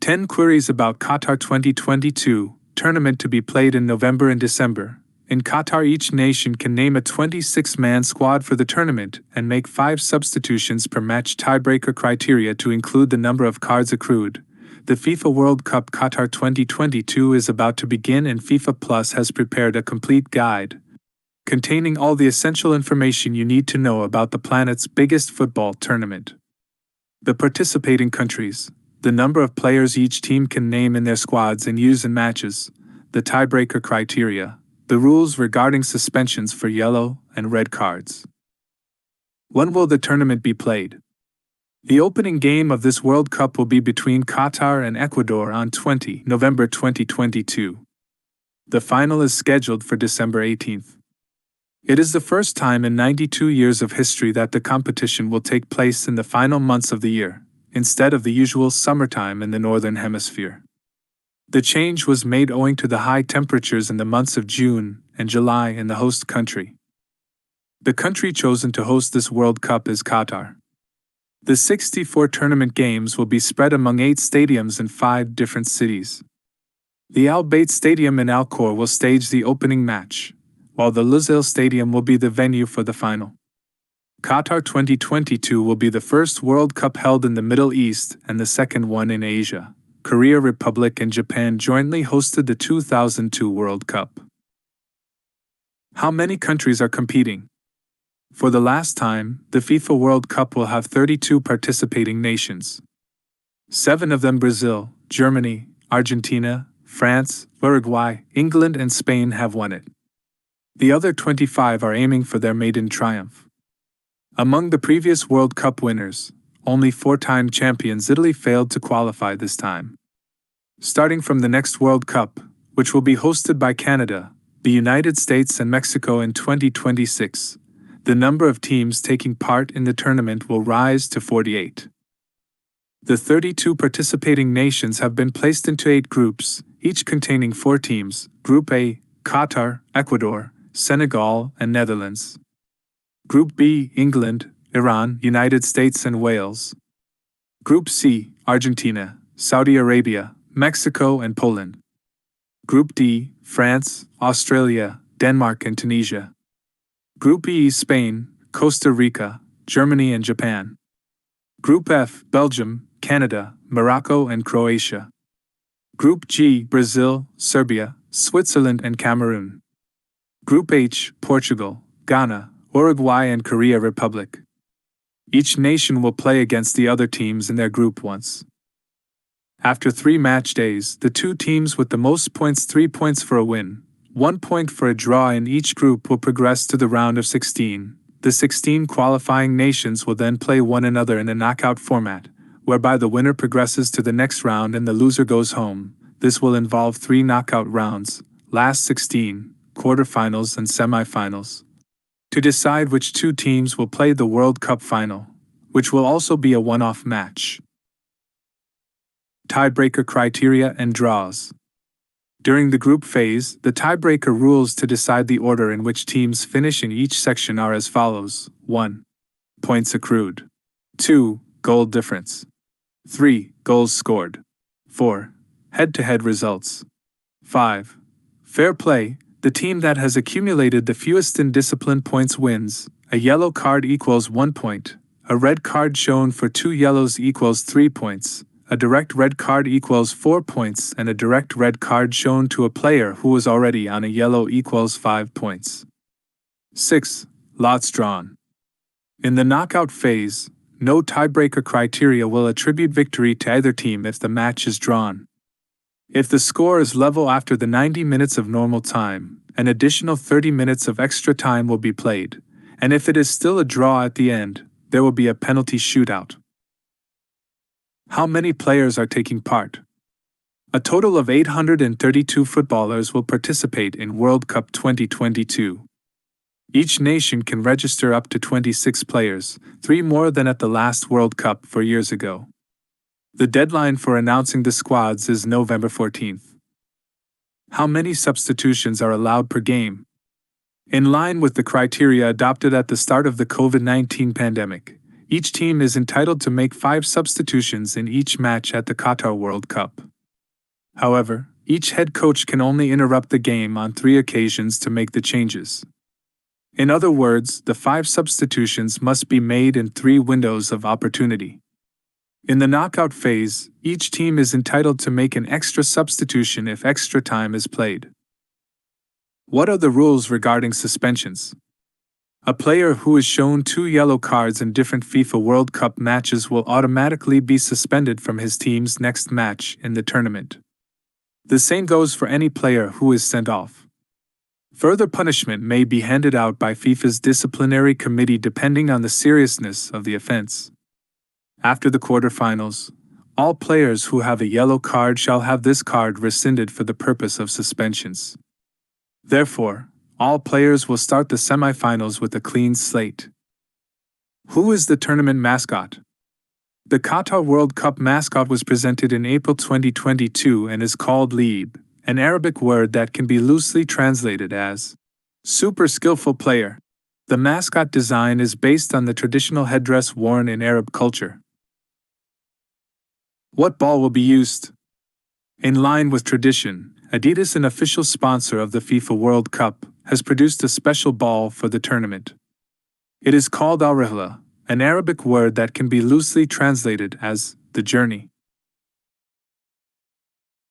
10 queries about Qatar 2022 tournament to be played in November and December. In Qatar, each nation can name a 26-man squad for the tournament and make 5 substitutions per match. Tiebreaker criteria to include the number of cards accrued. The FIFA World Cup Qatar 2022 is about to begin, and FIFA Plus has prepared a complete guide containing all the essential information you need to know about the planet's biggest football tournament. The participating countries, the number of players each team can name in their squads and use in matches, the tiebreaker criteria, the rules regarding suspensions for yellow and red cards. When will the tournament be played? The opening game of this World Cup will be between Qatar and Ecuador on 20 November 2022. The final is scheduled for December 18th. It is the first time in 92 years of history that the competition will take place in the final months of the year, instead of the usual summertime in the Northern Hemisphere. The change was made owing to the high temperatures in the months of June and July in the host country. The country chosen to host this World Cup is Qatar. The 64 tournament games will be spread among 8 stadiums in 5 different cities. The Al Bayt Stadium in Al Khor will stage the opening match, while the Lusail Stadium will be the venue for the final. Qatar 2022 will be the first World Cup held in the Middle East and the second one in Asia. Korea Republic and Japan jointly hosted the 2002 World Cup. How many countries are competing? For the last time, the FIFA World Cup will have 32 participating nations. 7 of them, Brazil, Germany, Argentina, France, Uruguay, England and Spain, have won it. The other 25 are aiming for their maiden triumph. Among the previous World Cup winners, only 4-time champions Italy failed to qualify this time. Starting from the next World Cup, which will be hosted by Canada, the United States and Mexico in 2026, the number of teams taking part in the tournament will rise to 48. The 32 participating nations have been placed into 8 groups, each containing 4 teams: Group A, Qatar, Ecuador, Senegal, and Netherlands. Group B, England, Iran, United States, and Wales. Group C, Argentina, Saudi Arabia, Mexico, and Poland. Group D, France, Australia, Denmark, and Tunisia. Group E, Spain, Costa Rica, Germany, and Japan. Group F, Belgium, Canada, Morocco, and Croatia. Group G, Brazil, Serbia, Switzerland, and Cameroon. Group H, Portugal, Ghana, Uruguay, and Korea Republic. Each nation will play against the other teams in their group once. After 3 match days, the 2 teams with the most points, 3 points for a win, 1 point for a draw in each group, will progress to the round of 16. The 16 qualifying nations will then play one another in a knockout format, whereby the winner progresses to the next round and the loser goes home. This will involve 3 knockout rounds, last 16, quarterfinals, and semifinals, to decide which 2 teams will play the World Cup final, which will also be a one-off match. Tiebreaker criteria and draws. During the group phase, the tiebreaker rules to decide the order in which teams finish in each section are as follows: 1. Points accrued. 2. Goal difference. 3. Goals scored. 4. Head-to-head results. 5. Fair play. The team that has accumulated the fewest indisciplined points wins. A yellow card equals 1 point. A red card shown for 2 yellows equals 3 points. A direct red card equals 4 points, and a direct red card shown to a player who was already on a yellow equals 5 points. 6. Lots drawn. In the knockout phase, no tiebreaker criteria will attribute victory to either team if the match is drawn. If the score is level after the 90 minutes of normal time, an additional 30 minutes of extra time will be played, and if it is still a draw at the end, there will be a penalty shootout. How many players are taking part? A total of 832 footballers will participate in World Cup 2022. Each nation can register up to 26 players, 3 more than at the last World Cup 4 years ago. The deadline for announcing the squads is November 14th. How many substitutions are allowed per game? In line with the criteria adopted at the start of the COVID-19 pandemic, Each team is entitled to make 5 substitutions in each match at the Qatar World Cup. However, each head coach can only interrupt the game on 3 occasions to make the changes. In other words, the 5 substitutions must be made in 3 windows of opportunity. In the knockout phase, each team is entitled to make an extra substitution if extra time is played. What are the rules regarding suspensions? A player who is shown 2 yellow cards in different FIFA World Cup matches will automatically be suspended from his team's next match in the tournament. The same goes for any player who is sent off. Further punishment may be handed out by FIFA's disciplinary committee depending on the seriousness of the offense. After the quarterfinals, all players who have a yellow card shall have this card rescinded for the purpose of suspensions. Therefore, all players will start the semifinals with a clean slate. Who is the tournament mascot? The Qatar World Cup mascot was presented in April 2022 and is called Leeb, an Arabic word that can be loosely translated as super skillful player. The mascot design is based on the traditional headdress worn in Arab culture. What ball will be used? In line with tradition, Adidas, an official sponsor of the FIFA World Cup, has produced a special ball for the tournament. It is called al-Rihla, an Arabic word that can be loosely translated as the journey.